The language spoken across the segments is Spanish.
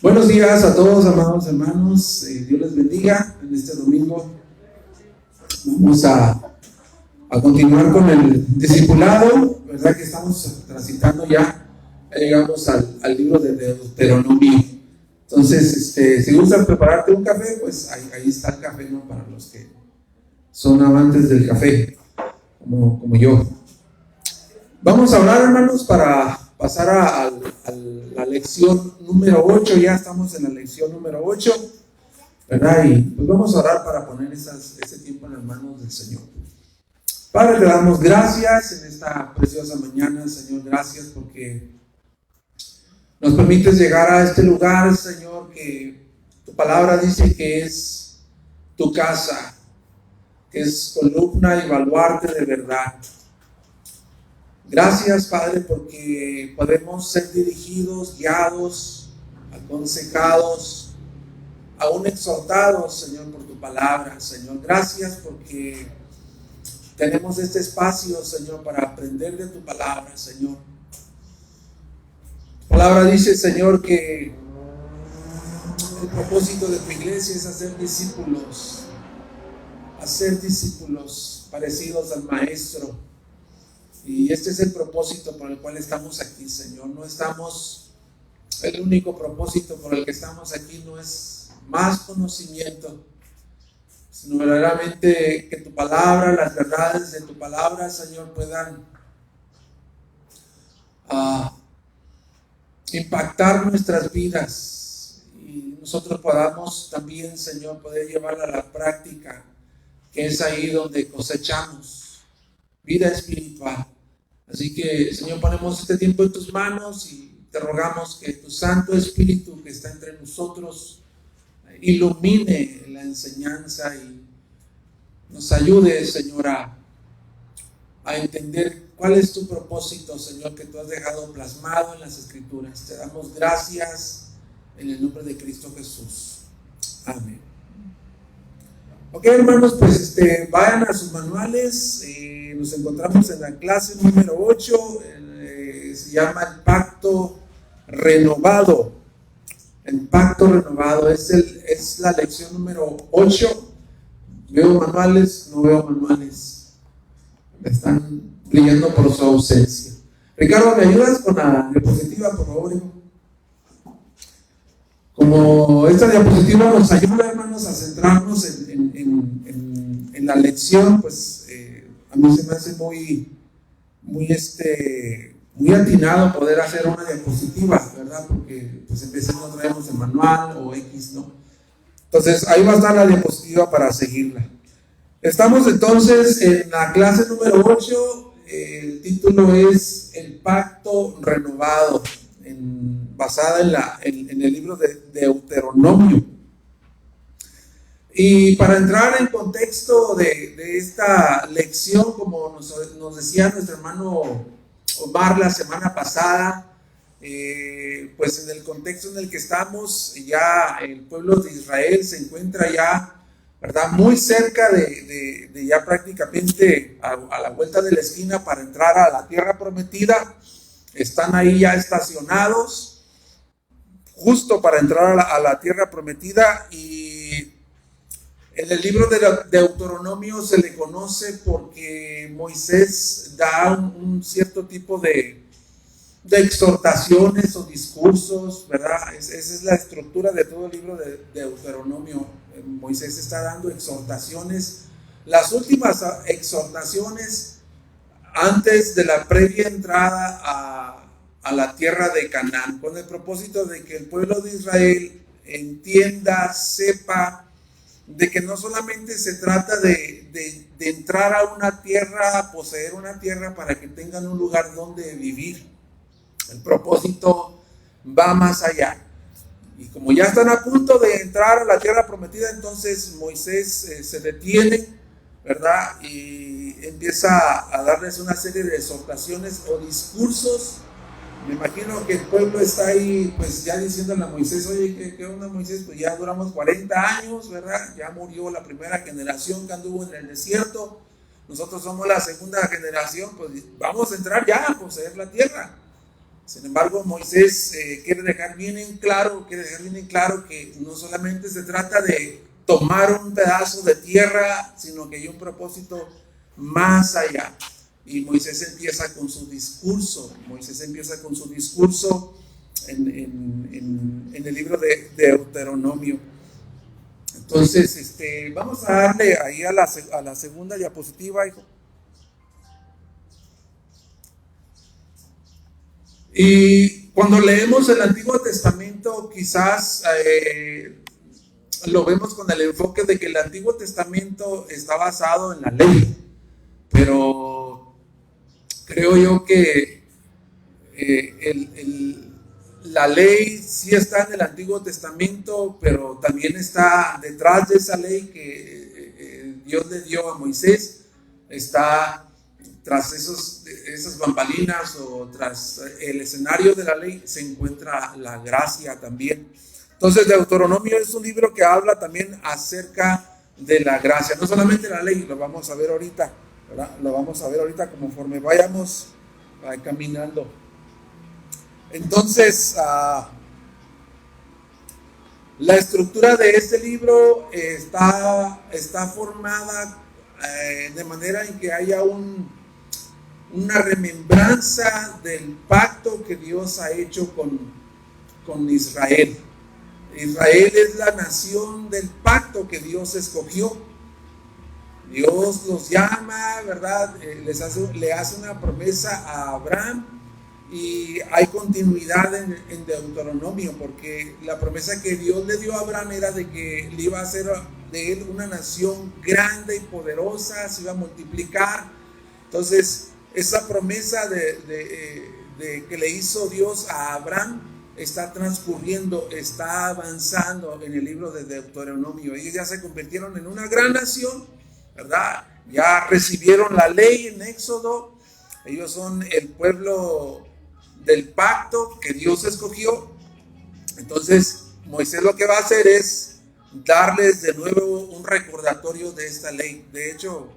Buenos días a todos, amados hermanos. Dios les bendiga. En este domingo vamos a continuar con el discipulado, ¿verdad? Que estamos transitando ya. Ya llegamos al libro de Deuteronomio. Entonces, si gustas prepararte un café, pues ahí está el café, ¿no? Para los que son amantes del café, como yo. Vamos a hablar, hermanos, para pasar a la lección número 8. Ya estamos en la lección número 8, ¿verdad? Y pues vamos a orar para poner ese tiempo en las manos del Señor. Padre, te damos gracias en esta preciosa mañana, Señor. Gracias porque nos permites llegar a este lugar, Señor, que tu palabra dice que es tu casa, que es columna y baluarte de verdad. Gracias, Padre, porque podemos ser dirigidos, guiados, aconsejados, aún exhortados, Señor, por tu palabra. Señor, gracias porque tenemos este espacio, Señor, para aprender de tu palabra, Señor. Tu palabra dice, Señor, que el propósito de tu iglesia es hacer discípulos parecidos al Maestro. Y este es el propósito por el cual estamos aquí, Señor. El único propósito por el que estamos aquí no es más conocimiento, sino verdaderamente que tu palabra, las verdades de tu palabra, Señor, puedan impactar nuestras vidas y nosotros podamos también, Señor, poder llevarla a la práctica, que es ahí donde cosechamos vida espiritual. Así que, Señor, ponemos este tiempo en tus manos y te rogamos que tu Santo Espíritu que está entre nosotros ilumine la enseñanza y nos ayude, Señor, a entender cuál es tu propósito, Señor, que tú has dejado plasmado en las Escrituras. Te damos gracias en el nombre de Cristo Jesús. Amén. Ok, hermanos, pues vayan a sus manuales. Nos encontramos en la clase número 8. Se llama el Pacto Renovado. El Pacto Renovado es la lección número 8. Veo manuales, no veo manuales. Me están brillando por su ausencia. Ricardo, ¿me ayudas con la diapositiva, por favor, hijo? Como esta diapositiva nos ayuda, hermanos, a centrarnos en la lección, pues a mí se me hace muy atinado poder hacer una diapositiva, ¿verdad? Porque pues en veces no traemos el manual o X, ¿no? Entonces ahí va a estar la diapositiva para seguirla. Estamos entonces en la clase número 8. El título es El Pacto Renovado, basada en el libro de Deuteronomio. Y para entrar en contexto de esta lección, como nos decía nuestro hermano Omar la semana pasada, pues en el contexto en el que estamos, ya el pueblo de Israel se encuentra ya, ¿verdad?, muy cerca de ya prácticamente a la vuelta de la esquina para entrar a la tierra prometida. Están ahí ya estacionados, justo para entrar a la tierra prometida. Y en el libro de Deuteronomio se le conoce porque Moisés da un cierto tipo de exhortaciones o discursos, ¿verdad? Esa es la estructura de todo el libro de Deuteronomio. Moisés está dando exhortaciones, las últimas exhortaciones antes de la previa entrada a la tierra de Canaán, con el propósito de que el pueblo de Israel entienda, sepa de que no solamente se trata de entrar a una tierra, a poseer una tierra para que tengan un lugar donde vivir. El propósito va más allá. Y como ya están a punto de entrar a la tierra prometida, entonces Moisés se detiene, ¿verdad? Y empieza a darles una serie de exhortaciones o discursos. Me imagino que el pueblo está ahí, pues ya diciéndole a Moisés, oye, ¿qué onda, Moisés? Pues ya duramos 40 años, ¿verdad? Ya murió la primera generación que anduvo en el desierto. Nosotros somos la segunda generación, pues vamos a entrar ya a poseer la tierra. Sin embargo, Moisés quiere dejar bien en claro que no solamente se trata de tomar un pedazo de tierra, sino que hay un propósito más allá. Y Moisés empieza con su discurso. En el libro de Deuteronomio. Entonces, vamos a darle ahí a la segunda diapositiva, hijo. Y cuando leemos el Antiguo Testamento, quizás lo vemos con el enfoque de que el Antiguo Testamento está basado en la ley, pero creo yo que la ley sí está en el Antiguo Testamento, pero también está detrás de esa ley que Dios le dio a Moisés, está tras esas bambalinas o tras el escenario de la ley se encuentra la gracia también. Entonces, Deuteronomio es un libro que habla también acerca de la gracia, no solamente la ley, lo vamos a ver ahorita, ¿verdad? Lo vamos a ver ahorita conforme vayamos caminando. Entonces, la estructura de este libro está formada de manera en que haya una remembranza del pacto que Dios ha hecho con Israel. Israel es la nación del pacto que Dios escogió. Dios los llama, ¿verdad? Le hace una promesa a Abraham y hay continuidad en Deuteronomio, porque la promesa que Dios le dio a Abraham era de que le iba a hacer de él una nación grande y poderosa, se iba a multiplicar. Entonces, esa promesa de que le hizo Dios a Abraham está transcurriendo, está avanzando en el libro de Deuteronomio. Ellos ya se convirtieron en una gran nación, ¿verdad? Ya recibieron la ley en Éxodo. Ellos son el pueblo del pacto que Dios escogió. Entonces, Moisés lo que va a hacer es darles de nuevo un recordatorio de esta ley. De hecho,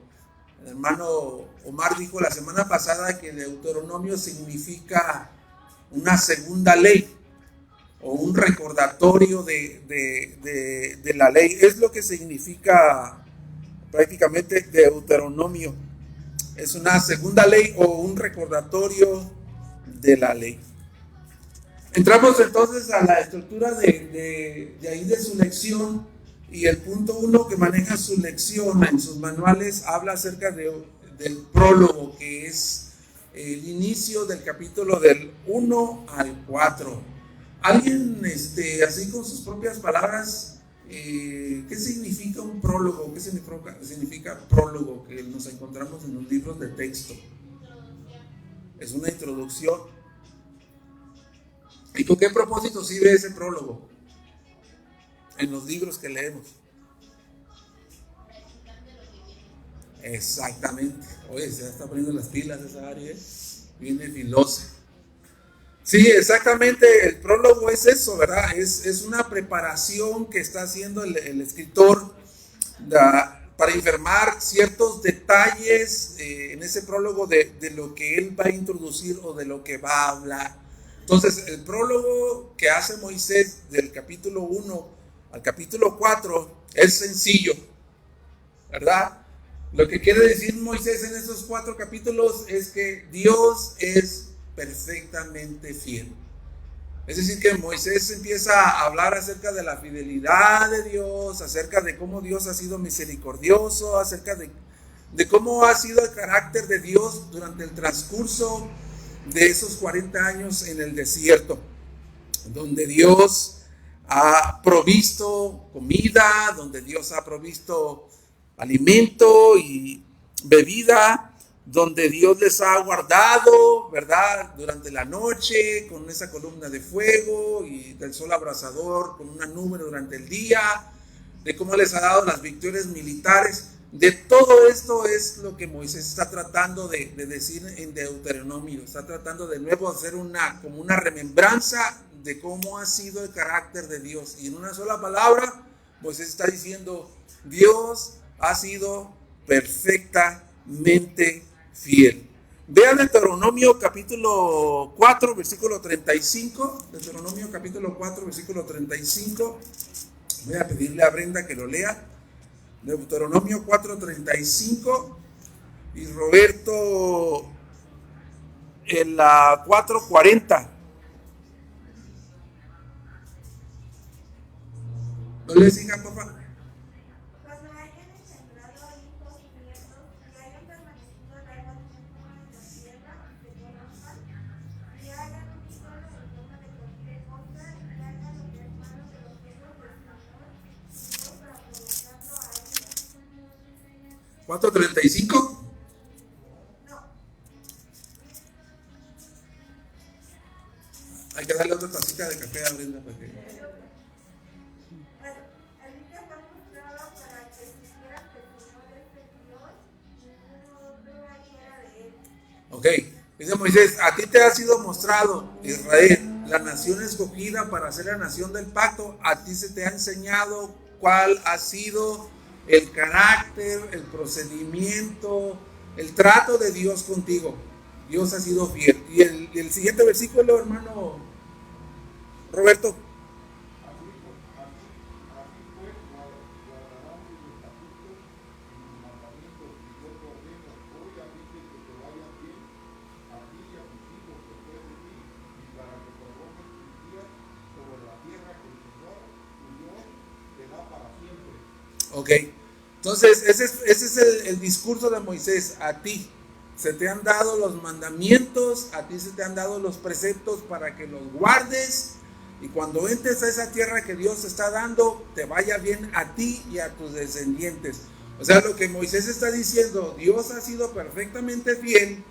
el hermano Omar dijo la semana pasada que Deuteronomio significa una segunda ley o un recordatorio de la ley. Es lo que significa prácticamente Deuteronomio. Es una segunda ley o un recordatorio de la ley. Entramos entonces a la estructura de ahí de su lección, y el punto 1 que maneja su lección en sus manuales habla acerca del prólogo, que es el inicio del capítulo del 1 al 4. Alguien, así con sus propias palabras, ¿qué significa un prólogo? ¿Qué significa prólogo que nos encontramos en los libros de texto? Es una introducción. ¿Y con qué propósito sirve ese prólogo en los libros que leemos? Exactamente. Oye, se está poniendo las pilas esa área, viene filosa. Sí, exactamente, el prólogo es eso, ¿verdad? Es una preparación que está haciendo el escritor para informar ciertos detalles en ese prólogo de lo que él va a introducir o de lo que va a hablar. Entonces, el prólogo que hace Moisés del capítulo 1 al capítulo 4 es sencillo, ¿verdad? Lo que quiere decir Moisés en esos 4 capítulos es que Dios es perfectamente fiel. Es decir, que Moisés empieza a hablar acerca de la fidelidad de Dios, acerca de cómo Dios ha sido misericordioso, acerca de cómo ha sido el carácter de Dios durante el transcurso de esos 40 años en el desierto, donde Dios ha provisto comida, donde Dios ha provisto alimento y bebida, donde Dios les ha guardado, ¿verdad?, durante la noche con esa columna de fuego y del sol abrasador con una nube durante el día, de cómo les ha dado las victorias militares. De todo esto es lo que Moisés está tratando de decir en Deuteronomio. Está tratando de nuevo hacer como una remembranza de cómo ha sido el carácter de Dios. Y en una sola palabra, Moisés está diciendo: Dios ha sido perfectamente fiel. Vean Deuteronomio capítulo 4, versículo 35. Deuteronomio capítulo 4, versículo 35. Voy a pedirle a Brenda que lo lea. Deuteronomio 4, 35. Y Roberto en la 4, 40. ¿No le sigan, por favor? Cuando hayan engendrado hijos y nietos y hayan permanecido largamente en la tierra y se conozcan, y hagan un ídolo en forma de cualquier cosa y hagan lo que es malo de los hijos del Señor, su Dios, para provocarlo a ellos. 4:35. No, Hay que darle otra tacita de café a Brenda para que... bueno, así que fue mostrado para que supieran que el Señor es el Dios y ninguno otro hay fuera de él. Ok, dice Moisés, a ti te ha sido mostrado, Israel, la nación escogida para ser la nación del pacto. A ti se te ha enseñado cuál ha sido el carácter, el procedimiento, el trato de Dios contigo. Dios ha sido fiel. Y el siguiente versículo, hermano Roberto. Ok, entonces ese es el discurso de Moisés. A ti se te han dado los mandamientos, a ti se te han dado los preceptos para que los guardes y cuando entres a esa tierra que Dios te está dando, te vaya bien a ti y a tus descendientes. O sea, lo que Moisés está diciendo, Dios ha sido perfectamente fiel,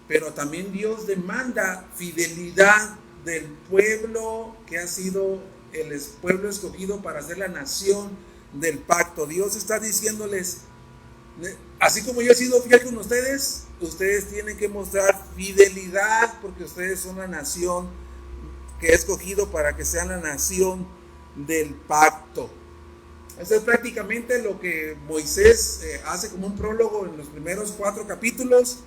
pero también Dios demanda fidelidad del pueblo que ha sido el pueblo escogido para ser la nación del pacto. Dios está diciéndoles, así como yo he sido fiel con ustedes, ustedes tienen que mostrar fidelidad porque ustedes son la nación que he escogido para que sean la nación del pacto. Eso es prácticamente lo que Moisés hace como un prólogo en los primeros 4 capítulos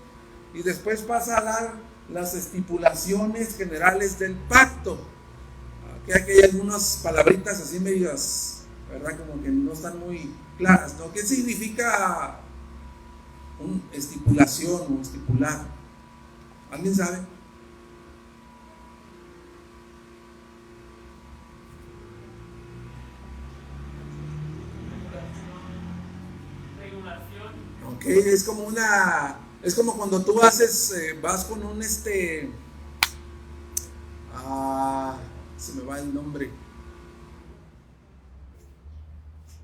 y después pasa a dar las estipulaciones generales del pacto. Aquí hay algunas palabritas así medias, ¿verdad? Como que no están muy claras, ¿no? ¿Qué significa estipulación o estipular? ¿Alguien sabe? Ok, es como cuando tú haces, vas con un se me va el nombre.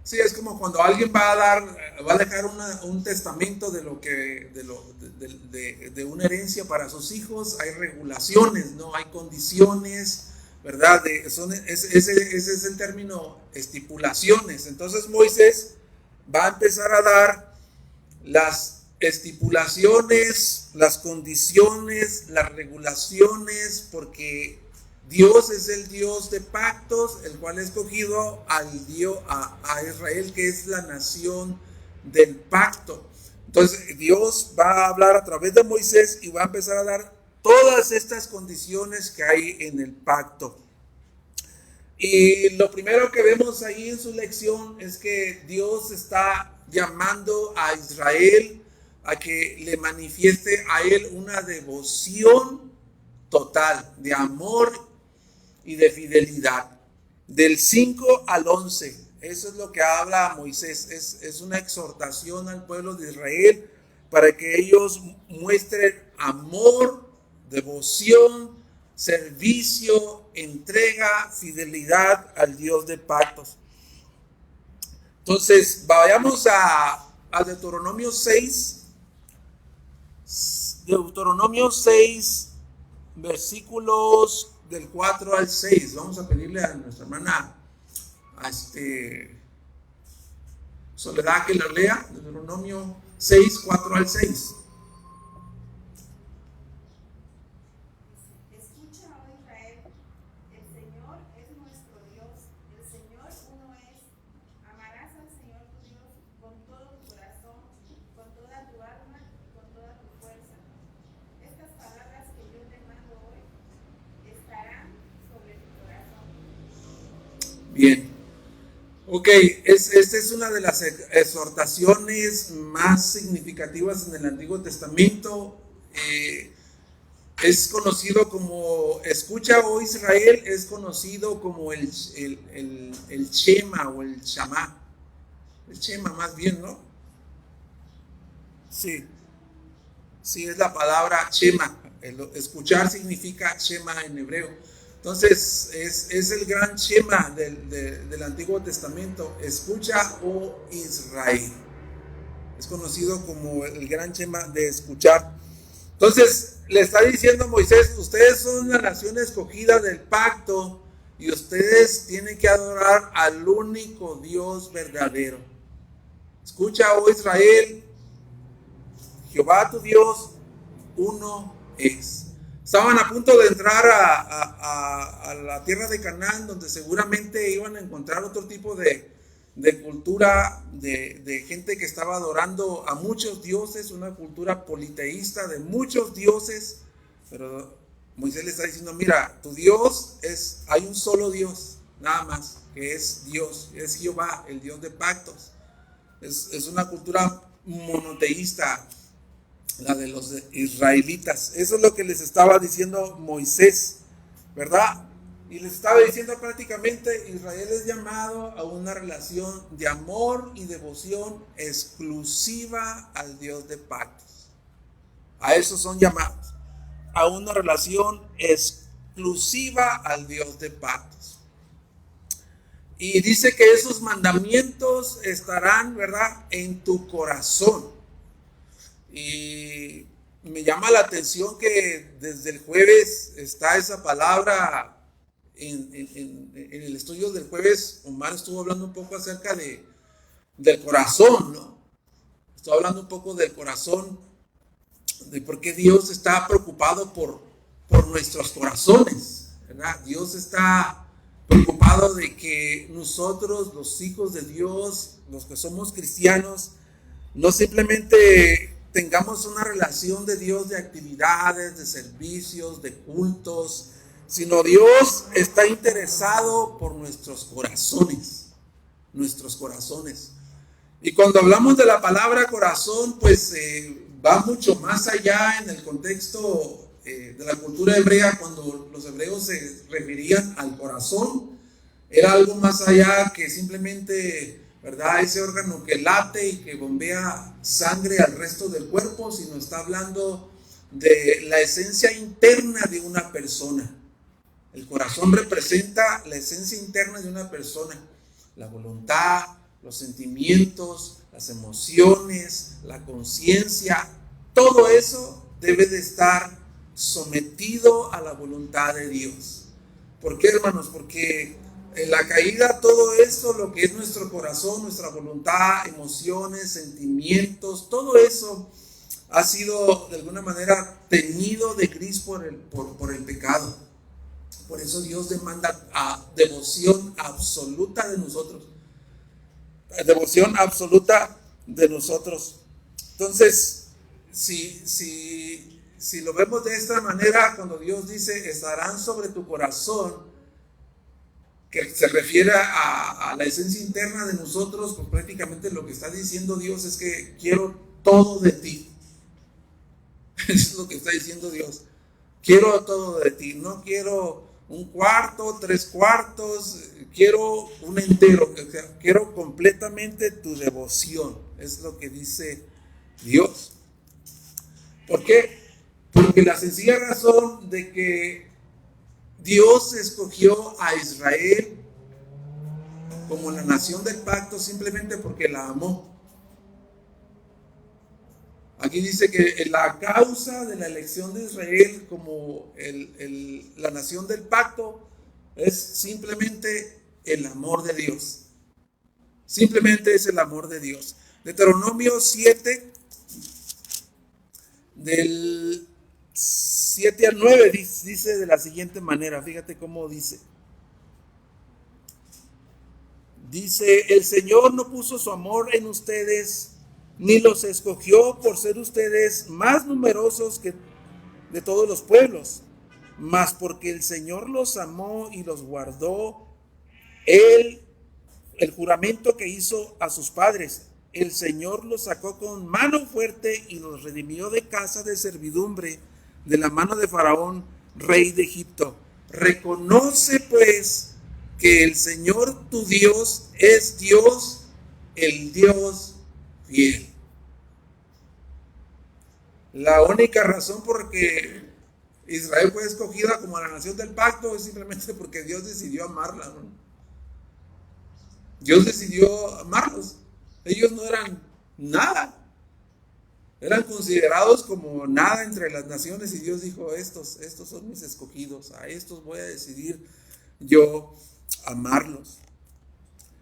Sí, es como cuando alguien va a dejar un testamento de lo que, de una herencia para sus hijos. Hay regulaciones, no, hay condiciones, ¿verdad? Ese es el término estipulaciones. Entonces Moisés va a empezar a dar las estipulaciones, las condiciones, las regulaciones, porque Dios es el Dios de pactos, el cual ha escogido a Israel, que es la nación del pacto. Entonces Dios va a hablar a través de Moisés y va a empezar a dar todas estas condiciones que hay en el pacto. Y lo primero que vemos ahí en su lección es que Dios está llamando a Israel a que le manifieste a él una devoción total, de amor y de fidelidad. Del 5 al 11, eso es lo que habla Moisés, es una exhortación al pueblo de Israel para que ellos muestren amor, devoción, servicio, entrega, fidelidad al Dios de pactos. Entonces, vayamos a Deuteronomio 6. Deuteronomio 6, versículos del 4 al 6. Vamos a pedirle a nuestra hermana Soledad que lo lea. Deuteronomio 6, 4 al 6. Escucha, oh Israel, el Señor es nuestro Dios, el Señor uno es. Amarás al Señor tu Dios con todo tu corazón, con toda tu alma y con toda tu fuerza. Bien. Ok, esta es una de las exhortaciones más significativas en el Antiguo Testamento. Es conocido como, escucha, oh Israel, es conocido como el Shema o el Shama. El Shema más bien, ¿no? Sí, sí, es la palabra Shema. Escuchar significa Shema en hebreo. Entonces, es el gran Shema del Antiguo Testamento. Escucha, oh Israel. Es conocido como el gran Shema de escuchar. Entonces, le está diciendo Moisés, ustedes son la nación escogida del pacto y ustedes tienen que adorar al único Dios verdadero. Escucha, oh Israel, Jehová tu Dios, uno es. Estaban a punto de entrar a la tierra de Canaán, donde seguramente iban a encontrar otro tipo de cultura, de gente que estaba adorando a muchos dioses, una cultura politeísta de muchos dioses. Pero Moisés le está diciendo, mira, tu Dios hay un solo Dios, nada más, que es Dios, es Jehová, el Dios de pactos. Es una cultura monoteísta, la de los israelitas. Eso es lo que les estaba diciendo Moisés, ¿verdad? Y les estaba diciendo prácticamente, Israel es llamado a una relación de amor y devoción exclusiva al Dios de pactos. A eso son llamados, a una relación exclusiva al Dios de pactos. Y dice que esos mandamientos estarán, ¿verdad?, en tu corazón. Y me llama la atención que desde el jueves está esa palabra. En el estudio del jueves, Omar estuvo hablando un poco acerca del corazón, ¿no? Estuvo hablando un poco del corazón, de por qué Dios está preocupado por nuestros corazones, ¿verdad? Dios está preocupado de que nosotros, los hijos de Dios, los que somos cristianos, no simplemente tengamos una relación de Dios de actividades, de servicios, de cultos, sino Dios está interesado por nuestros corazones. Y cuando hablamos de la palabra corazón, pues va mucho más allá en el contexto de la cultura hebrea. Cuando los hebreos se referían al corazón, era algo más allá que simplemente, ¿verdad?, ese órgano que late y que bombea sangre al resto del cuerpo, sino está hablando de la esencia interna de una persona. El corazón representa la esencia interna de una persona, la voluntad, los sentimientos, las emociones, la conciencia. Todo eso debe de estar sometido a la voluntad de Dios. ¿Por qué, hermanos? Porque en la caída todo eso, lo que es nuestro corazón, nuestra voluntad, emociones, sentimientos, todo eso ha sido de alguna manera teñido de gris por el pecado. Por eso Dios demanda devoción absoluta de nosotros. Devoción absoluta de nosotros. Entonces, si lo vemos de esta manera, cuando Dios dice, estarán sobre tu corazón, que se refiere a la esencia interna de nosotros, pues prácticamente lo que está diciendo Dios es que quiero todo de ti. Eso es lo que está diciendo Dios. Quiero todo de ti, no quiero un cuarto, 3 cuartos, quiero un entero, quiero completamente tu devoción, es lo que dice Dios. ¿Por qué? Porque la sencilla razón de que Dios escogió a Israel como la nación del pacto simplemente porque la amó. Aquí dice que la causa de la elección de Israel como la nación del pacto es simplemente el amor de Dios. Simplemente es el amor de Dios. Deuteronomio 7, del 7 al 9, dice de la siguiente manera. Fíjate cómo dice. Dice, el Señor no puso su amor en ustedes, ni los escogió por ser ustedes más numerosos que de todos los pueblos, mas porque el Señor los amó y los guardó Él, el juramento que hizo a sus padres, el Señor los sacó con mano fuerte y los redimió de casa de servidumbre, de la mano de Faraón, rey de Egipto. Reconoce pues que el Señor tu Dios es Dios, el Dios fiel. La única razón por que Israel fue escogida como la nación del pacto es simplemente porque Dios decidió amarla, ¿no? Dios decidió amarlos. Ellos no eran nada. Eran considerados como nada entre las naciones y Dios dijo, estos son mis escogidos, a estos voy a decidir yo amarlos.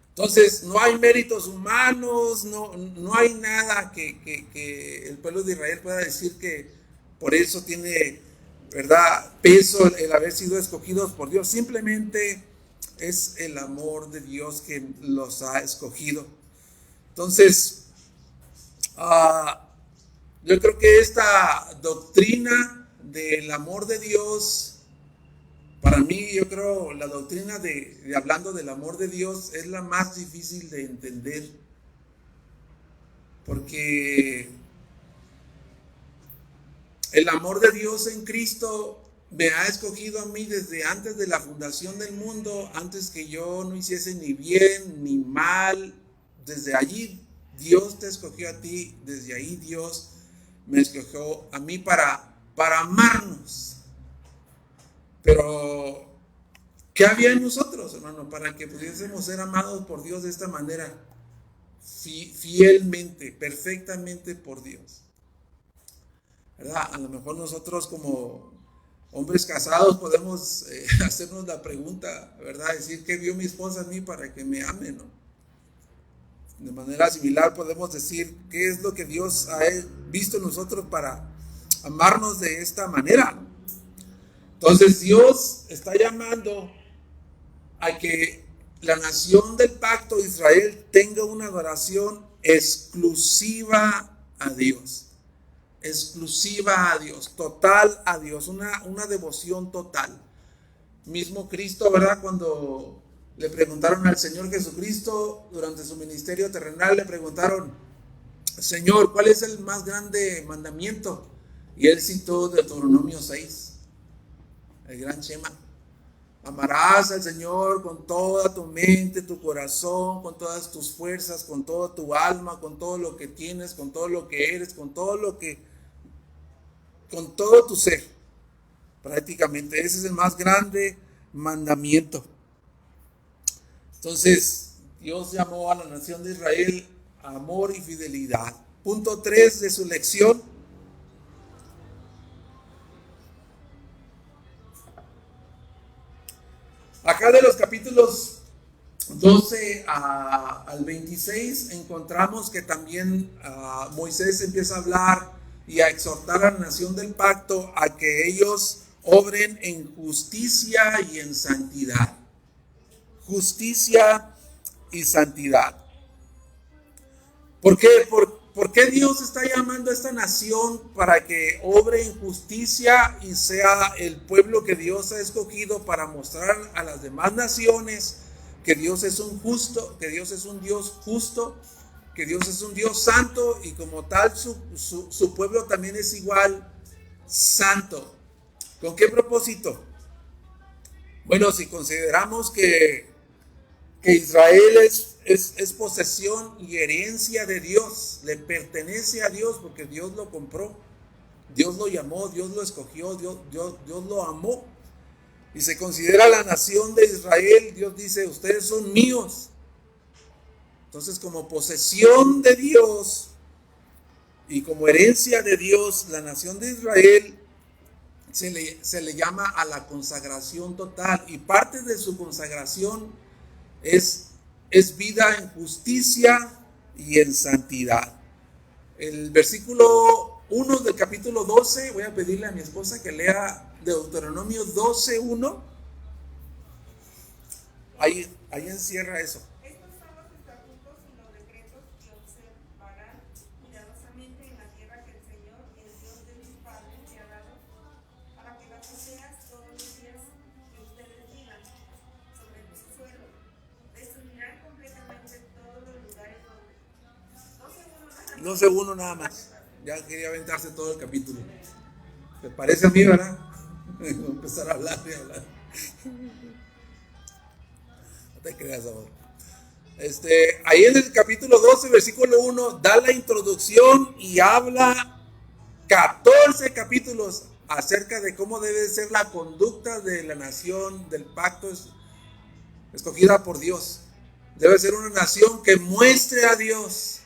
Entonces, no hay méritos humanos, no hay nada que el pueblo de Israel pueda decir que por eso tiene, ¿verdad?, peso el haber sido escogidos por Dios. Simplemente es el amor de Dios que los ha escogido. Entonces, yo creo que esta doctrina del amor de Dios, para mí, yo creo, la doctrina de hablando del amor de Dios es la más difícil de entender, porque el amor de Dios en Cristo me ha escogido a mí desde antes de la fundación del mundo, antes que yo no hiciese ni bien ni mal. Desde allí Dios te escogió a ti, desde ahí Dios me escogió a mí para amarnos. Pero, ¿qué había en nosotros, hermano, para que pudiésemos ser amados por Dios de esta manera? Fielmente, perfectamente por Dios, ¿verdad? A lo mejor nosotros como hombres casados podemos hacernos la pregunta, ¿verdad? Decir, ¿qué vio mi esposa en mí para que me ame, no? De manera similar podemos decir, ¿qué es lo que Dios ha visto en nosotros para amarnos de esta manera? Entonces Dios está llamando a que la nación del pacto de Israel tenga una adoración exclusiva a Dios. Exclusiva a Dios, total a Dios, una devoción total. Mismo Cristo, ¿verdad? Cuando le preguntaron al Señor Jesucristo durante su ministerio terrenal, le preguntaron, Señor, ¿cuál es el más grande mandamiento? Y él citó Deuteronomio 6, el gran Shema. Amarás al Señor con toda tu mente, tu corazón, con todas tus fuerzas, con toda tu alma, con todo lo que tienes, con todo lo que eres, con todo tu ser. Prácticamente ese es el más grande mandamiento. Entonces, Dios llamó a la nación de Israel a amor y fidelidad. Punto 3 de su lección. Acá de los capítulos 12 al 26 encontramos que también Moisés empieza a hablar y a exhortar a la nación del pacto a que ellos obren en justicia y en santidad. Justicia y santidad. ¿Por qué? ¿Por qué Dios está llamando a esta nación para que obre en justicia y sea el pueblo que Dios ha escogido para mostrar a las demás naciones que Dios es un justo, que Dios es un Dios justo, que Dios es un Dios santo y como tal su pueblo también es igual santo? ¿Con qué propósito? Bueno, si consideramos que Israel es posesión y herencia de Dios, le pertenece a Dios porque Dios lo compró, Dios lo llamó, Dios lo escogió, Dios lo amó y se considera la nación de Israel. Dios dice, ustedes son míos. Entonces, como posesión de Dios y como herencia de Dios, la nación de Israel se le llama a la consagración total, y parte de su consagración es vida en justicia y en santidad. El versículo 1 del capítulo 12, voy a pedirle a mi esposa que lea Deuteronomio 12:1. Ahí encierra eso. Estos son los estatutos y los decretos que observarán cuidadosamente en la tierra que el Señor, el Dios de mis padres, te ha dado, para que la poseas todos los días que ustedes vivan sobre tu suelo, 12, 1 nada más. Ya quería aventarse todo el capítulo. ¿Te parece a mí, verdad? Voy a empezar a hablar y hablar. No te creas ahora. Ahí en el capítulo 12, versículo 1, da la introducción y habla 14 capítulos acerca de cómo debe ser la conducta de la nación, del pacto escogida por Dios. Debe ser una nación que muestre a Dios,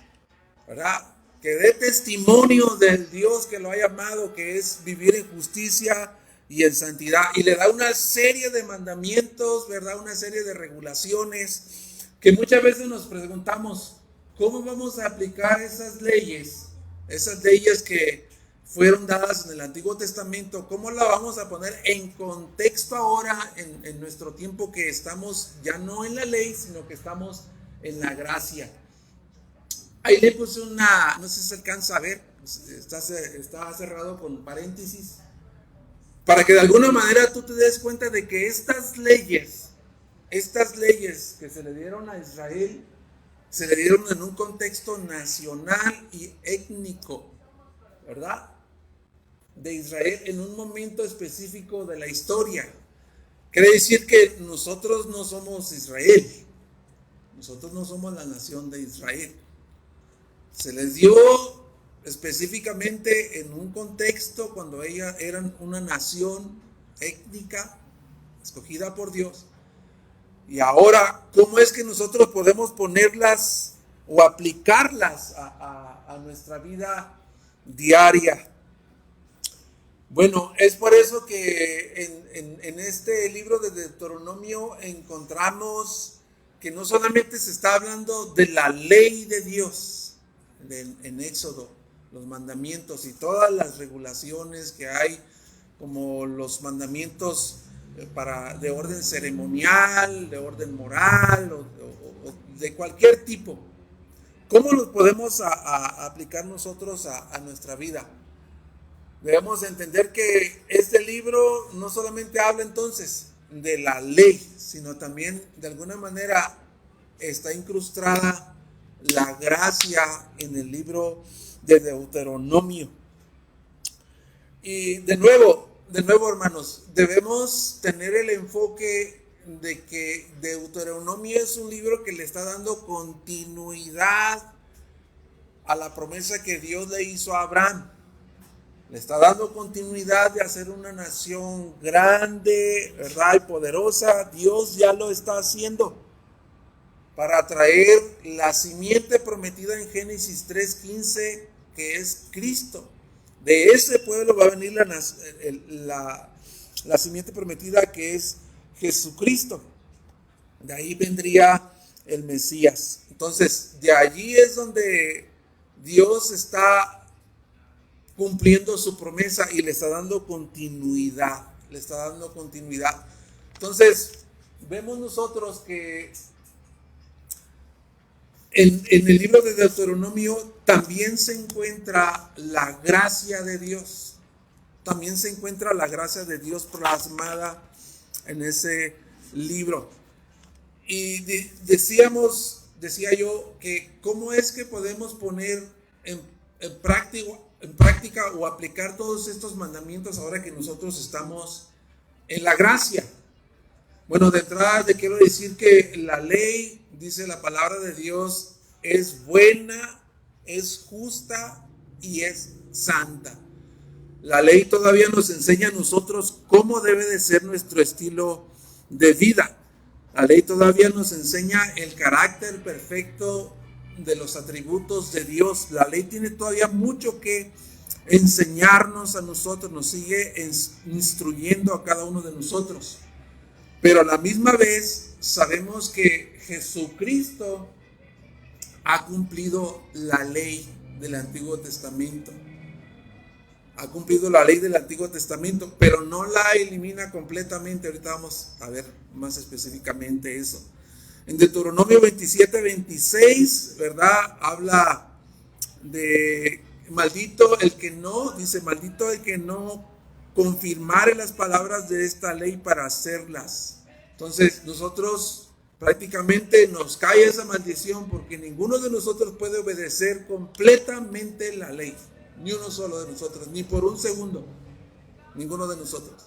¿verdad? Que dé testimonio del Dios que lo ha llamado, que es vivir en justicia y en santidad. Y le da una serie de mandamientos, ¿verdad? Una serie de regulaciones que muchas veces nos preguntamos, ¿cómo vamos a aplicar esas leyes que fueron dadas en el Antiguo Testamento? ¿Cómo la vamos a poner en contexto ahora en nuestro tiempo que estamos ya no en la ley, sino que estamos en la gracia? Ahí le puse no sé si se alcanza a ver, está cerrado con paréntesis, para que de alguna manera tú te des cuenta de que estas leyes que se le dieron a Israel, se le dieron en un contexto nacional y étnico, ¿verdad? De Israel en un momento específico de la historia. Quiere decir que nosotros no somos Israel, nosotros no somos la nación de Israel. Se les dio específicamente en un contexto cuando ellas eran una nación étnica escogida por Dios. Y ahora, ¿cómo es que nosotros podemos ponerlas o aplicarlas a nuestra vida diaria? Bueno, es por eso que en este libro de Deuteronomio encontramos que no solamente se está hablando de la ley de Dios en Éxodo, los mandamientos y todas las regulaciones que hay, como los mandamientos de orden ceremonial, de orden moral o de cualquier tipo. ¿Cómo los podemos aplicar nosotros a nuestra vida? Debemos entender que este libro no solamente habla entonces de la ley, sino también de alguna manera está incrustada la gracia en el libro de Deuteronomio. Y de nuevo hermanos, debemos tener el enfoque de que Deuteronomio es un libro que le está dando continuidad a la promesa que Dios le hizo a Abraham. Le está dando continuidad de hacer una nación grande, ¿verdad? Y poderosa. Dios ya lo está haciendo para traer la simiente prometida en Génesis 3:15, que es Cristo. De ese pueblo va a venir la simiente prometida, que es Jesucristo. De ahí vendría el Mesías. Entonces, de allí es donde Dios está cumpliendo su promesa y le está dando continuidad. Entonces, vemos nosotros que en el libro de Deuteronomio también se encuentra la gracia de Dios. También se encuentra la gracia de Dios plasmada en ese libro. Y decía yo que cómo es que podemos poner en práctica o aplicar todos estos mandamientos ahora que nosotros estamos en la gracia. Bueno, de entrada te quiero decir que la ley, dice la palabra de Dios, es buena, es justa y es santa. La ley todavía nos enseña a nosotros cómo debe de ser nuestro estilo de vida. La ley todavía nos enseña el carácter perfecto de los atributos de Dios. La ley tiene todavía mucho que enseñarnos a nosotros, nos sigue instruyendo a cada uno de nosotros. Pero a la misma vez sabemos que Jesucristo ha cumplido la ley del Antiguo Testamento. Ha cumplido la ley del Antiguo Testamento, pero no la elimina completamente. Ahorita vamos a ver más específicamente eso. En Deuteronomio 27:26, ¿verdad? Habla de maldito el que no confirmare las palabras de esta ley para hacerlas. Entonces, nosotros prácticamente nos cae esa maldición porque ninguno de nosotros puede obedecer completamente la ley. Ni uno solo de nosotros, ni por un segundo. Ninguno de nosotros.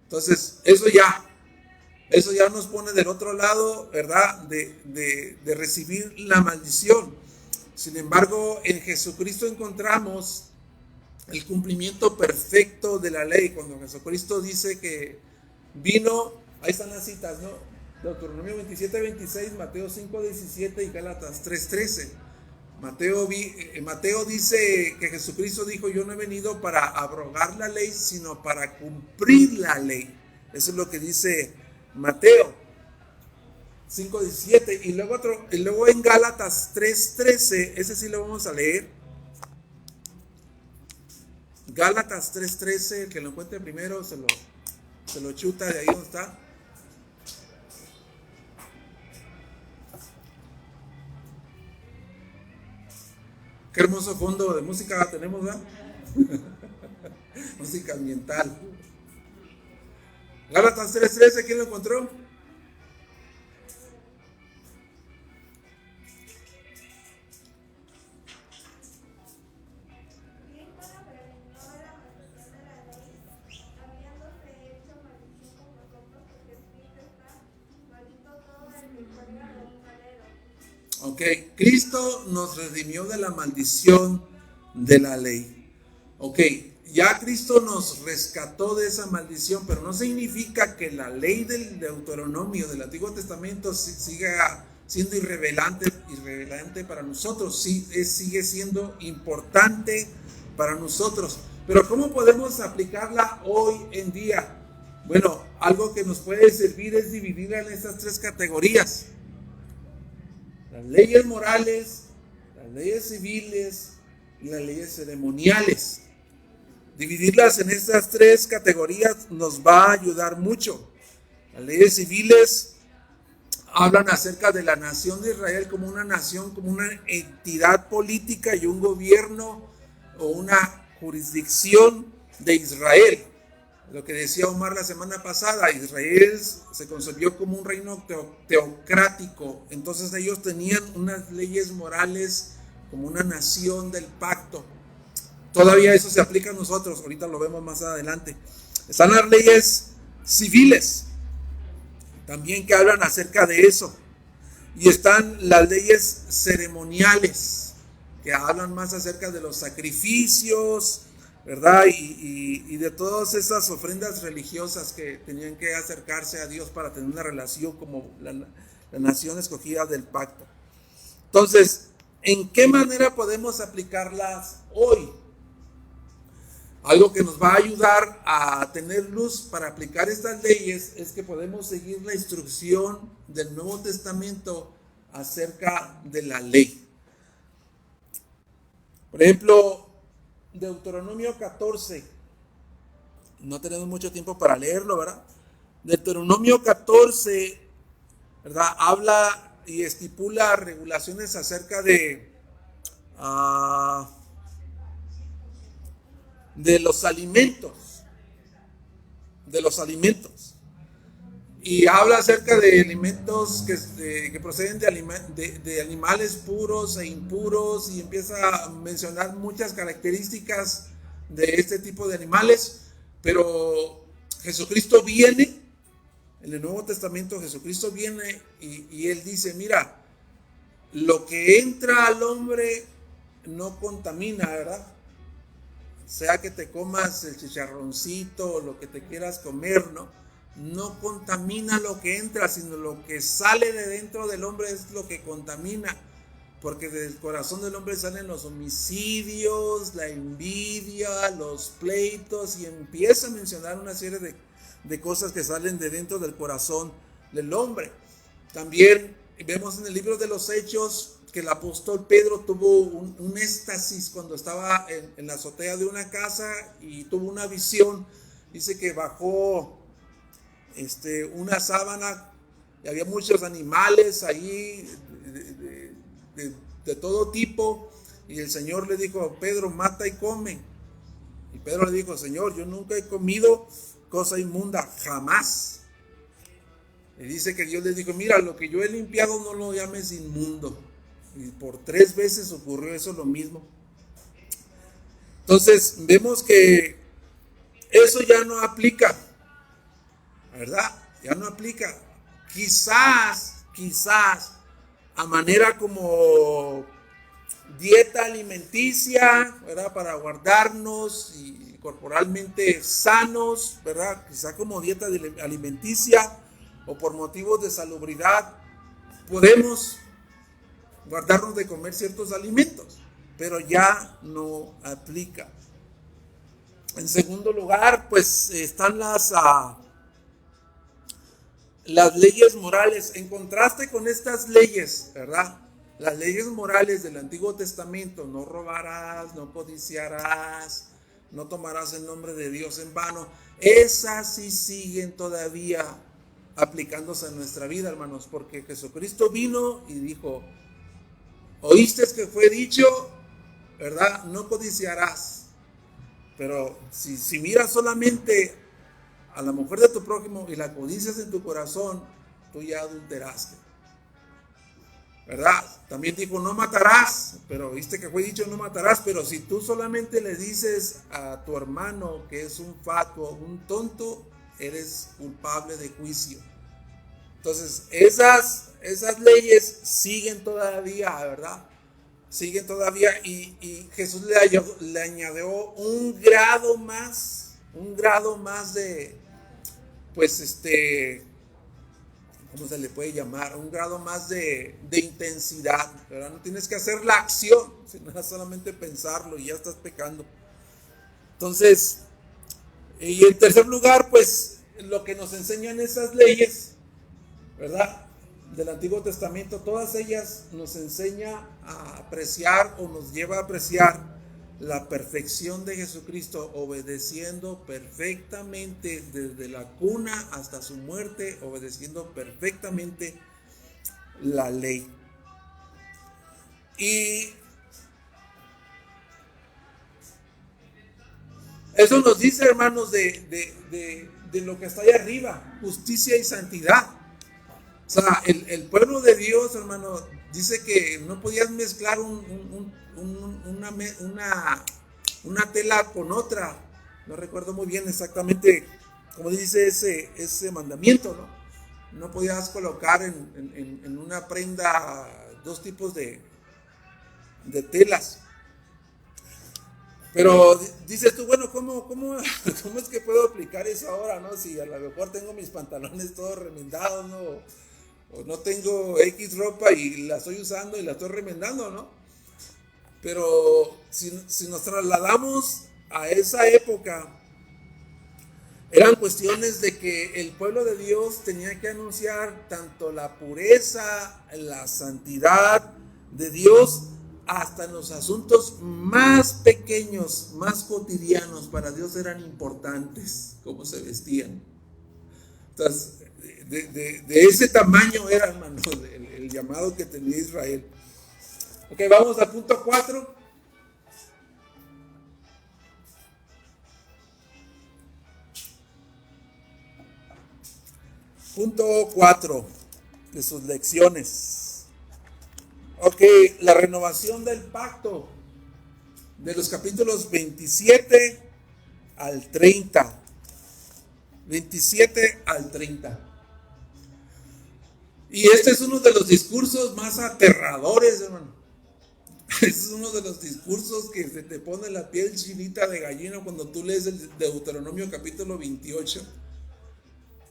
Entonces, eso ya nos pone del otro lado, ¿verdad? De recibir la maldición. Sin embargo, en Jesucristo encontramos el cumplimiento perfecto de la ley. Cuando Jesucristo dice que vino, ahí están las citas, ¿no? Deuteronomio 27:26, Mateo 5:17 y Gálatas 3:13. Mateo dice que Jesucristo dijo: yo no he venido para abrogar la ley, sino para cumplir la ley. Eso es lo que dice Mateo 5:17. Y luego en Gálatas 3:13, ese sí lo vamos a leer. Gálatas 3:13, el que lo encuentre primero se lo chuta de ahí donde está. Qué hermoso fondo de música tenemos, ¿verdad? Música ambiental. Gálatas 3:13, ¿quién lo encontró? Ok, Cristo nos redimió de la maldición de la ley. Ok, ya Cristo nos rescató de esa maldición, pero no significa que la ley del Deuteronomio del Antiguo Testamento siga siendo irrelevante para nosotros. Sí, sigue siendo importante para nosotros. Pero ¿cómo podemos aplicarla hoy en día? Bueno, algo que nos puede servir es dividirla en estas tres categorías: las leyes morales, las leyes civiles y las leyes ceremoniales. Dividirlas en estas tres categorías nos va a ayudar mucho. Las leyes civiles hablan acerca de la nación de Israel como una nación, como una entidad política y un gobierno o una jurisdicción de Israel. Lo que decía Omar la semana pasada, Israel se concebió como un reino teocrático. Entonces ellos tenían unas leyes morales como una nación del pacto. Todavía eso se aplica a nosotros, ahorita lo vemos más adelante. Están las leyes civiles, también que hablan acerca de eso. Y están las leyes ceremoniales, que hablan más acerca de los sacrificios, ¿verdad? Y de todas esas ofrendas religiosas que tenían que acercarse a Dios para tener una relación como la nación escogida del pacto. Entonces, ¿en qué manera podemos aplicarlas hoy? Algo que nos va a ayudar a tener luz para aplicar estas leyes es que podemos seguir la instrucción del Nuevo Testamento acerca de la ley. Por ejemplo, Deuteronomio 14. No tenemos mucho tiempo para leerlo, ¿verdad? Deuteronomio 14, ¿verdad? Habla y estipula regulaciones acerca de los alimentos. Y habla acerca de alimentos que proceden de animales puros e impuros, y empieza a mencionar muchas características de este tipo de animales. Pero Jesucristo viene, en el Nuevo Testamento Jesucristo viene y Él dice: mira, lo que entra al hombre no contamina, ¿verdad? Sea que te comas el chicharroncito o lo que te quieras comer, no contamina lo que entra, sino lo que sale de dentro del hombre es lo que contamina, porque del corazón del hombre salen los homicidios, la envidia, los pleitos, y empieza a mencionar una serie de cosas que salen de dentro del corazón del hombre. También vemos en el libro de los Hechos que el apóstol Pedro tuvo un éxtasis cuando estaba en la azotea de una casa y tuvo una visión. Dice que bajó una sábana y había muchos animales ahí de todo tipo, y el Señor le dijo: Pedro, mata y come. Y Pedro le dijo: Señor, yo nunca he comido cosa inmunda, jamás. Y dice que Dios les dijo, mira, lo que yo he limpiado no lo llames inmundo. Y por 3 veces ocurrió eso lo mismo. Entonces vemos que eso ya no aplica, ¿verdad? Ya no aplica. Quizás a manera como dieta alimenticia, ¿verdad? Para guardarnos y corporalmente sanos, ¿verdad? Quizá como dieta alimenticia o por motivos de salubridad podemos guardarnos de comer ciertos alimentos, pero ya no aplica. En segundo lugar, pues están las leyes morales. En contraste con estas leyes, ¿verdad? Las leyes morales del Antiguo Testamento, no robarás, no codiciarás, no tomarás el nombre de Dios en vano, esas sí siguen todavía aplicándose a nuestra vida, hermanos, porque Jesucristo vino y dijo, oíste que fue dicho, ¿verdad? No codiciarás. Pero si miras solamente a la mujer de tu prójimo y la codicias en tu corazón, tú ya adulteraste, ¿verdad? También dijo, no matarás, pero viste que fue dicho, no matarás. Pero si tú solamente le dices a tu hermano que es un fatuo, un tonto, eres culpable de juicio. Entonces, esas leyes siguen todavía, ¿verdad? Siguen todavía, y Jesús le añadió un grado más de, pues ¿cómo se le puede llamar? Un grado más de intensidad, ¿verdad? No tienes que hacer la acción, sino solamente pensarlo y ya estás pecando. Entonces, y en tercer lugar, pues lo que nos enseñan esas leyes, ¿verdad? Del Antiguo Testamento, todas ellas nos enseña a apreciar o nos lleva a apreciar la perfección de Jesucristo, obedeciendo perfectamente desde la cuna hasta su muerte, obedeciendo perfectamente la ley. Y eso nos dice, hermanos, de lo que está ahí arriba, justicia y santidad. O sea, el pueblo de Dios, hermano, dice que no podías mezclar una tela con otra. No recuerdo muy bien exactamente cómo dice ese mandamiento, ¿no? No podías colocar en una prenda 2 tipos de telas. Pero dices tú, bueno, ¿cómo es que puedo aplicar eso ahora, no? Si a lo mejor tengo mis pantalones todos remendados, ¿no? O no tengo X ropa y la estoy usando y la estoy remendando, ¿no? Pero si nos trasladamos a esa época, eran cuestiones de que el pueblo de Dios tenía que anunciar tanto la pureza, la santidad de Dios, hasta en los asuntos más pequeños, más cotidianos, para Dios eran importantes, cómo se vestían. Entonces, de ese tamaño era, hermano, el llamado que tenía Israel. Ok, vamos al punto 4. Punto 4 de sus lecciones. Ok, la renovación del pacto, de los capítulos 27 al 30. 27 al 30. Y este es uno de los discursos más aterradores, hermano. Es uno de los discursos que se te pone la piel chinita de gallina cuando tú lees el Deuteronomio capítulo 28.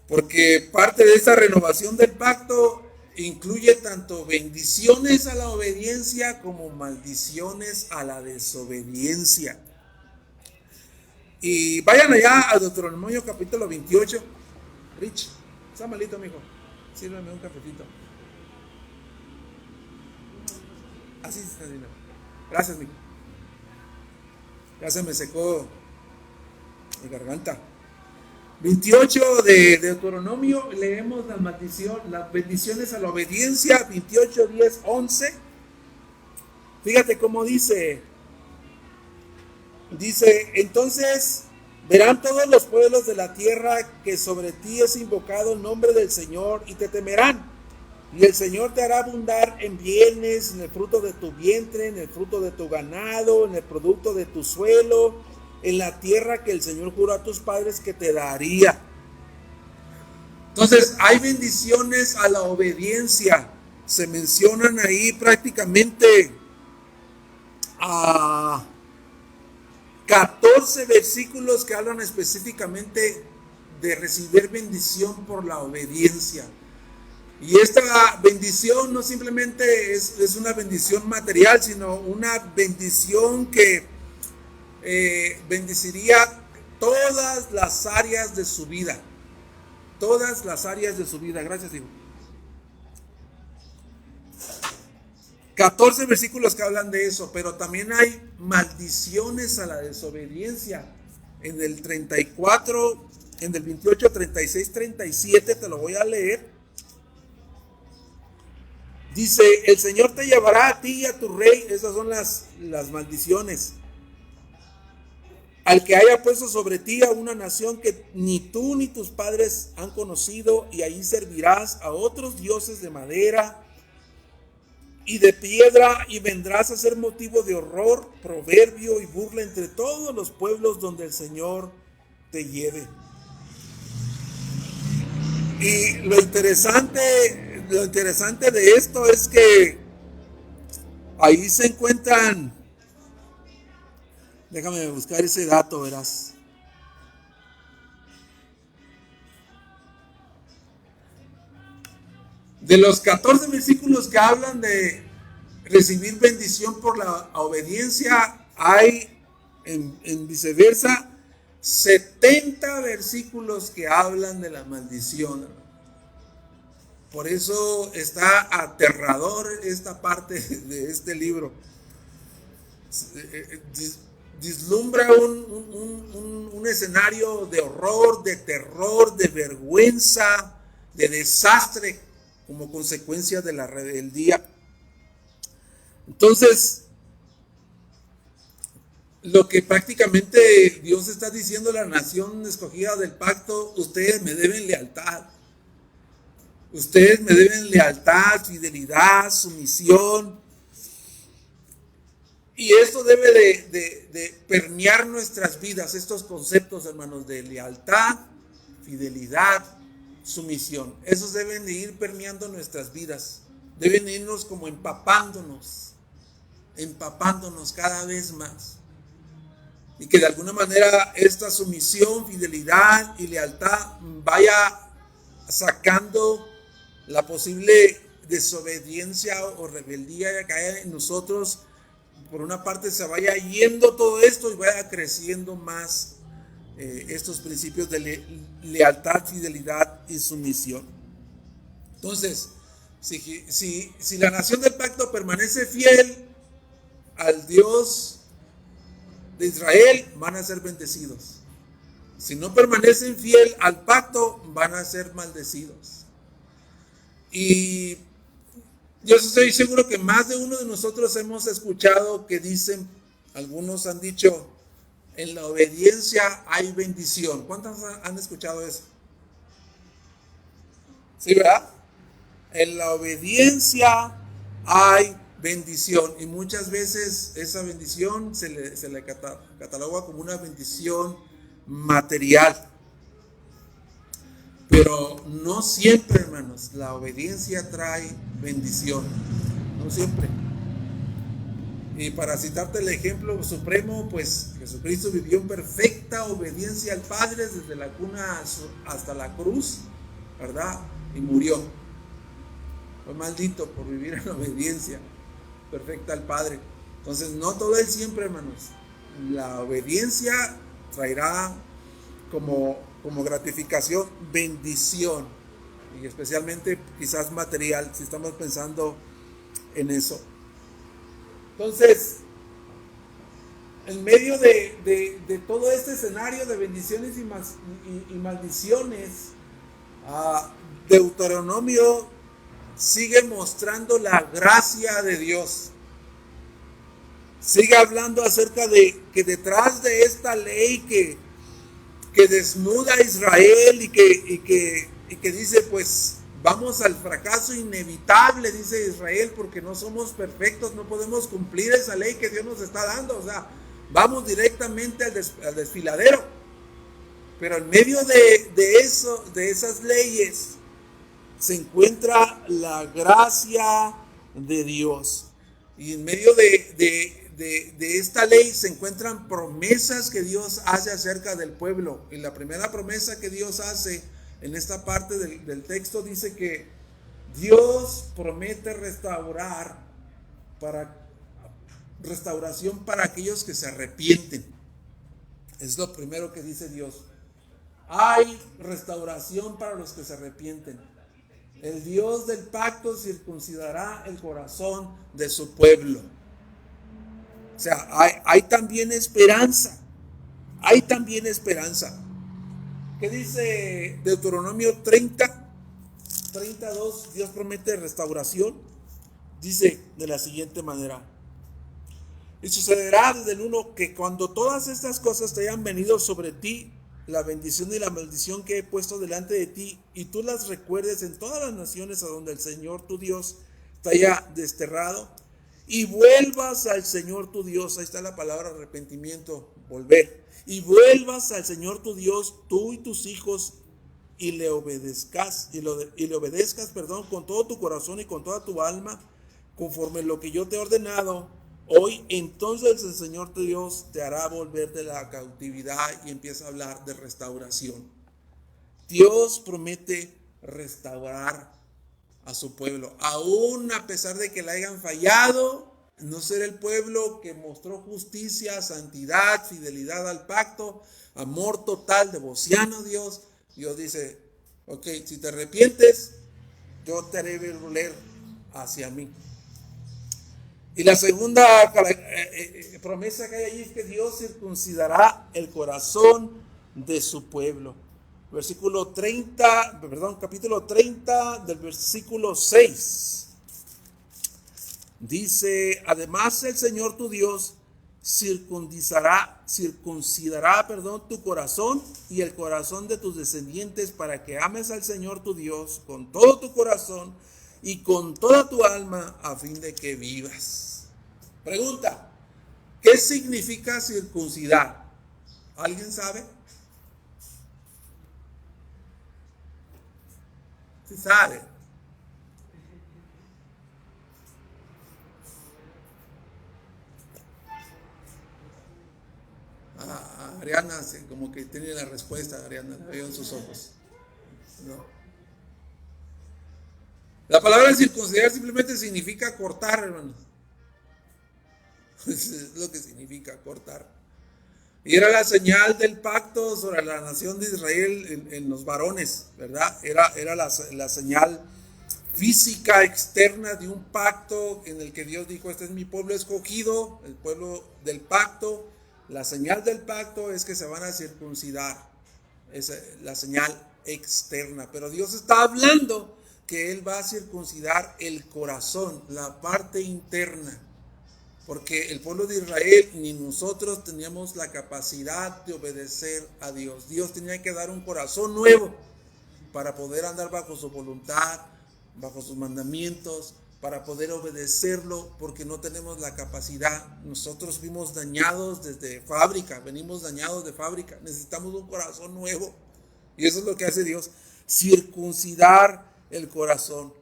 Porque parte de esa renovación del pacto incluye tanto bendiciones a la obediencia como maldiciones a la desobediencia. Y vayan allá a Deuteronomio capítulo 28. Rich, está malito, mijo. Sírveme un cafecito. Así está, Dino. Gracias, mijo. Ya se me secó mi garganta. 28 de Deuteronomio, leemos la maldición, las bendiciones a la obediencia, 28, 10, 11. Fíjate cómo dice, entonces Verán todos los pueblos de la tierra que sobre ti es invocado el nombre del Señor y te temerán. Y el Señor te hará abundar en bienes, en el fruto de tu vientre, en el fruto de tu ganado, en el producto de tu suelo, en la tierra que el Señor juró a tus padres que te daría. Entonces, hay bendiciones a la obediencia. Se mencionan ahí prácticamente a 14 versículos que hablan específicamente de recibir bendición por la obediencia. Y esta bendición no simplemente es una bendición material, sino una bendición que bendeciría todas las áreas de su vida. Todas las áreas de su vida. Gracias, hijo. 14 versículos que hablan de eso, pero también hay maldiciones a la desobediencia. En el 34, en el 28, 36, 37, te lo voy a leer. Dice, el Señor te llevará a ti y a tu rey, esas son las maldiciones, al que haya puesto sobre ti a una nación que ni tú ni tus padres han conocido, y ahí servirás a otros dioses de madera y de piedra, y vendrás a ser motivo de horror, proverbio y burla entre todos los pueblos donde el Señor te lleve. Y lo interesante de esto es que ahí se encuentran, déjame buscar ese dato, verás. De los 14 versículos que hablan de recibir bendición por la obediencia, hay en viceversa 70 versículos que hablan de la maldición. Por eso está aterrador esta parte de este libro. Vislumbra un escenario de horror, de terror, de vergüenza, de desastre como consecuencia de la rebeldía. Entonces, lo que prácticamente Dios está diciendo a la nación escogida del pacto, ustedes me deben lealtad. Ustedes me deben lealtad, fidelidad, sumisión. Y esto debe de permear nuestras vidas, estos conceptos, hermanos, de lealtad, fidelidad, sumisión. Esos deben de ir permeando nuestras vidas. Deben irnos como empapándonos cada vez más. Y que de alguna manera esta sumisión, fidelidad y lealtad vaya sacando la posible desobediencia o rebeldía que haya en nosotros. Por una parte se vaya yendo todo esto y vaya creciendo más estos principios de lealtad, fidelidad y sumisión. Entonces, si la nación del pacto permanece fiel al Dios de Israel, van a ser bendecidos. Si no permanecen fiel al pacto, van a ser maldecidos. Y yo estoy seguro que más de uno de nosotros hemos escuchado que dicen, algunos han dicho, en la obediencia hay bendición. ¿Cuántos han escuchado eso? ¿Sí, verdad? En la obediencia hay bendición. Y muchas veces esa bendición se le cataloga como una bendición material. Pero no siempre, hermanos, la obediencia trae bendición. No siempre. Y para citarte el ejemplo supremo, pues Jesucristo vivió en perfecta obediencia al Padre desde la cuna hasta la cruz, ¿verdad? Y murió. Fue maldito por vivir en obediencia perfecta al Padre. Entonces, no todo es siempre, hermanos. La obediencia traerá como gratificación bendición, y especialmente quizás material, si estamos pensando en eso. Entonces, en medio de todo este escenario de bendiciones y maldiciones, Deuteronomio sigue mostrando la gracia de Dios. Sigue hablando acerca de que detrás de esta ley que desnuda a Israel y que dice, pues vamos al fracaso inevitable, dice Israel, porque no somos perfectos, no podemos cumplir esa ley que Dios nos está dando. O sea, vamos directamente al desfiladero. Pero en medio de esas leyes se encuentra la gracia de Dios. Y en medio de esta ley se encuentran promesas que Dios hace acerca del pueblo. Y la primera promesa que Dios hace en esta parte del texto dice que Dios promete restauración para aquellos que se arrepienten. Es lo primero que dice Dios. Hay restauración para los que se arrepienten. El Dios del pacto circuncidará el corazón de su pueblo. O sea, hay también esperanza. Hay también esperanza. ¿Qué dice Deuteronomio 32? Dios promete restauración. Dice de la siguiente manera: y sucederá desde el 1 que cuando todas estas cosas te hayan venido sobre ti, la bendición y la maldición que he puesto delante de ti, y tú las recuerdes en todas las naciones a donde el Señor tu Dios te haya desterrado, y vuelvas al Señor tu Dios. Ahí está la palabra arrepentimiento, volver. Y vuelvas al Señor tu Dios, tú y tus hijos, y le obedezcas, con todo tu corazón y con toda tu alma, conforme lo que yo te he ordenado hoy. Entonces el Señor tu Dios te hará volver de la cautividad. Y empieza a hablar de restauración. Dios promete restaurar a su pueblo, aún a pesar de que le hayan fallado, no ser el pueblo que mostró justicia, santidad, fidelidad al pacto, amor total, devoción a Dios. Dios dice, ok, si te arrepientes, yo te haré volver hacia mí. Y la segunda promesa que hay allí es que Dios circuncidará el corazón de su pueblo. Capítulo 30 del versículo 6. Dice, además el Señor tu Dios circuncidará tu corazón y el corazón de tus descendientes, para que ames al Señor tu Dios con todo tu corazón y con toda tu alma, a fin de que vivas. Pregunta: ¿qué significa circuncidar? ¿Alguien sabe? ¿Sí sabe? Ariana como que tiene la respuesta. Ariana, la veo en sus ojos. No. La palabra circuncidar simplemente significa cortar, hermano. Es lo que significa cortar. Y era la señal del pacto sobre la nación de Israel en los varones, ¿verdad? Era la señal física externa de un pacto en el que Dios dijo, este es mi pueblo escogido, el pueblo del pacto. La señal del pacto es que se van a circuncidar. Es la señal externa. Pero Dios está hablando que Él va a circuncidar el corazón, la parte interna. Porque el pueblo de Israel ni nosotros teníamos la capacidad de obedecer a Dios. Dios tenía que dar un corazón nuevo para poder andar bajo su voluntad, bajo sus mandamientos, para poder obedecerlo, porque no tenemos la capacidad. Nosotros fuimos dañados desde fábrica, venimos dañados de fábrica. Necesitamos un corazón nuevo. Y eso es lo que hace Dios, circuncidar el corazón.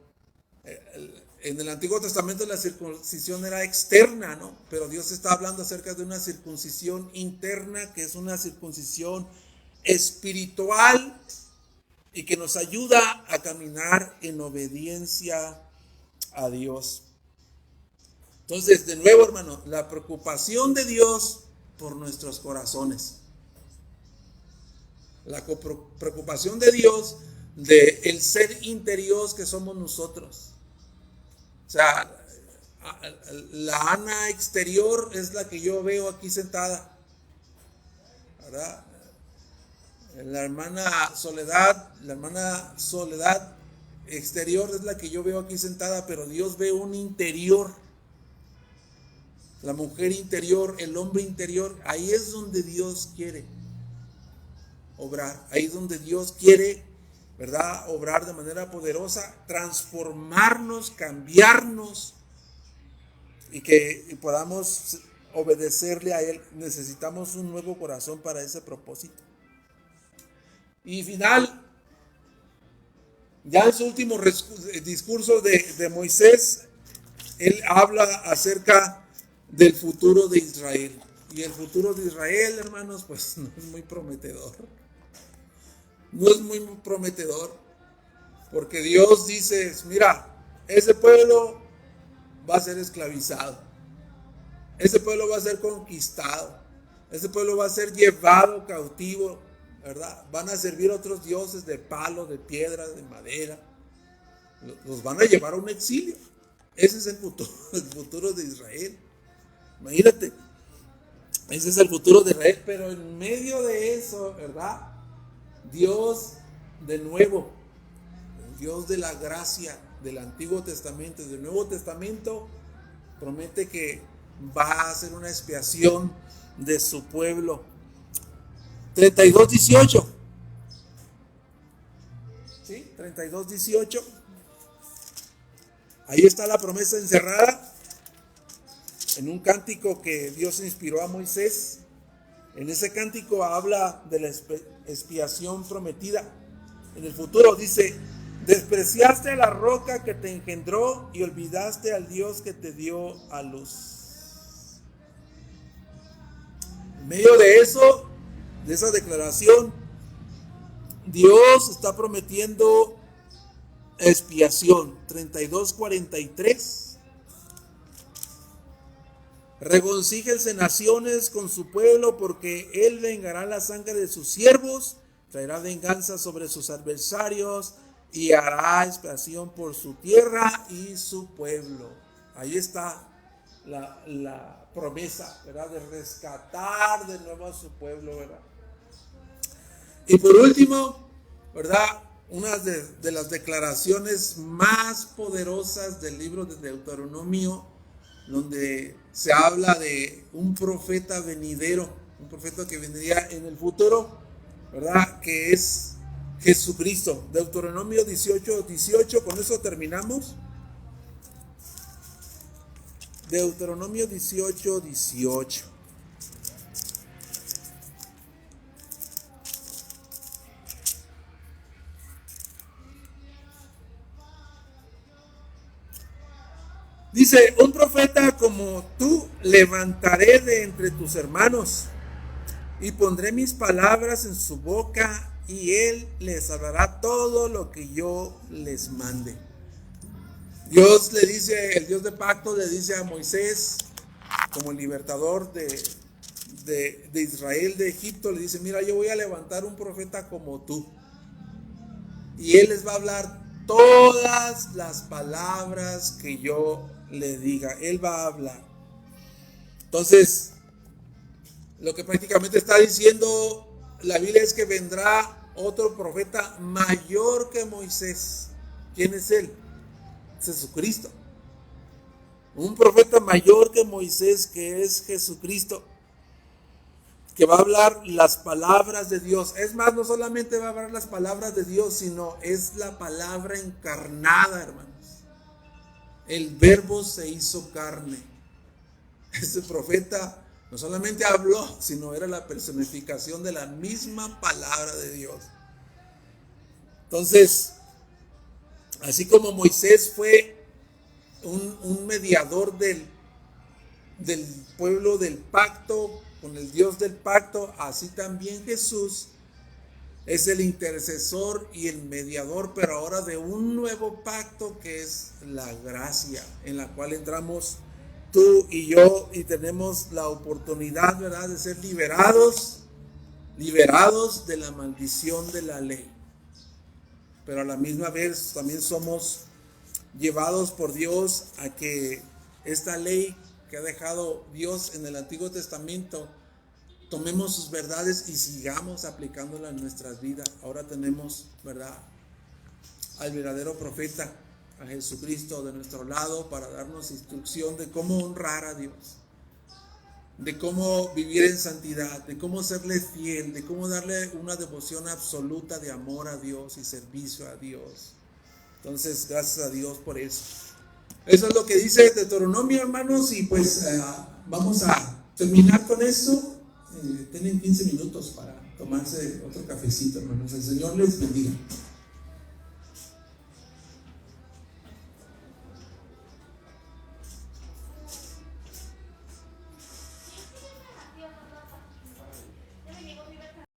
En el Antiguo Testamento la circuncisión era externa, ¿no? Pero Dios está hablando acerca de una circuncisión interna, que es una circuncisión espiritual y que nos ayuda a caminar en obediencia a Dios. Entonces, de nuevo, hermano, la preocupación de Dios por nuestros corazones. La preocupación de Dios de el ser interior que somos nosotros. O sea, la Ana exterior es la que yo veo aquí sentada, ¿verdad? La hermana Soledad exterior es la que yo veo aquí sentada, pero Dios ve un interior. La mujer interior, el hombre interior, ahí es donde Dios quiere. obrar. Ahí es donde Dios quiere, ¿verdad?, obrar de manera poderosa, transformarnos, cambiarnos y que podamos obedecerle a Él. Necesitamos un nuevo corazón para ese propósito. Y final, ya en su último discurso de Moisés, él habla acerca del futuro de Israel. Y el futuro de Israel, hermanos, pues no es muy prometedor. No es muy prometedor. Porque Dios dice, mira, ese pueblo va a ser esclavizado. Ese pueblo va a ser conquistado. Ese pueblo va a ser llevado cautivo, ¿verdad? Van a servir otros dioses de palo, de piedra, de madera. Los van a llevar a un exilio. Ese es el futuro de Israel. Imagínate. Ese es el futuro de Israel. Pero en medio de eso, ¿verdad?, Dios, de nuevo, Dios de la gracia del Antiguo Testamento y del Nuevo Testamento, promete que va a hacer una expiación de su pueblo. 32:18. ¿Sí? 32:18. Ahí está la promesa encerrada en un cántico que Dios inspiró a Moisés. En ese cántico habla de la expiación prometida. En el futuro dice: despreciaste a la roca que te engendró y olvidaste al Dios que te dio a luz. En medio de eso, de esa declaración, Dios está prometiendo expiación. 32:43. Regocíjense naciones con su pueblo, porque él vengará la sangre de sus siervos, traerá venganza sobre sus adversarios y hará expiación por su tierra y su pueblo. Ahí está la promesa, ¿verdad?, de rescatar de nuevo a su pueblo, ¿verdad? Y por último, ¿verdad?, una de las declaraciones más poderosas del libro de Deuteronomio, donde se habla de un profeta venidero, un profeta que vendría en el futuro, ¿verdad?, que es Jesucristo. Deuteronomio 18:18, con eso terminamos. Deuteronomio 18:18. Dice: un profeta como tú levantaré de entre tus hermanos, y pondré mis palabras en su boca, y él les hablará todo lo que yo les mande. Dios le dice, el Dios de pacto le dice a Moisés, como el libertador de Israel de Egipto, le dice: mira, yo voy a levantar un profeta como tú, y él les va a hablar todas las palabras que yo le diga. Él va a hablar. Entonces, lo que prácticamente está diciendo la Biblia es que vendrá otro profeta mayor que Moisés. ¿Quién es él? Jesucristo. Un profeta mayor que Moisés, que es Jesucristo, que va a hablar las palabras de Dios. Es más, no solamente va a hablar las palabras de Dios, sino es la palabra encarnada, hermanos. El Verbo se hizo carne. Ese profeta no solamente habló, sino era la personificación de la misma palabra de Dios. Entonces, así como Moisés fue un mediador del pueblo del pacto, con el Dios del pacto, así también Jesús es el intercesor y el mediador, pero ahora de un nuevo pacto, que es la gracia, en la cual entramos tú y yo, y tenemos la oportunidad, ¿verdad?, de ser liberados de la maldición de la ley. Pero a la misma vez también somos llevados por Dios a que esta ley que ha dejado Dios en el Antiguo Testamento, tomemos sus verdades y sigamos aplicándolas en nuestras vidas. Ahora tenemos, ¿verdad?, al verdadero profeta, a Jesucristo de nuestro lado, para darnos instrucción de cómo honrar a Dios. de cómo vivir en santidad, de cómo serle fiel, de cómo darle una devoción absoluta de amor a Dios y servicio a Dios. Entonces, gracias a Dios por eso. Eso es lo que dice Deuteronomio, hermanos, y pues vamos a terminar con esto. Tienen 15 minutos para tomarse otro cafecito, hermanos. El Señor les bendiga.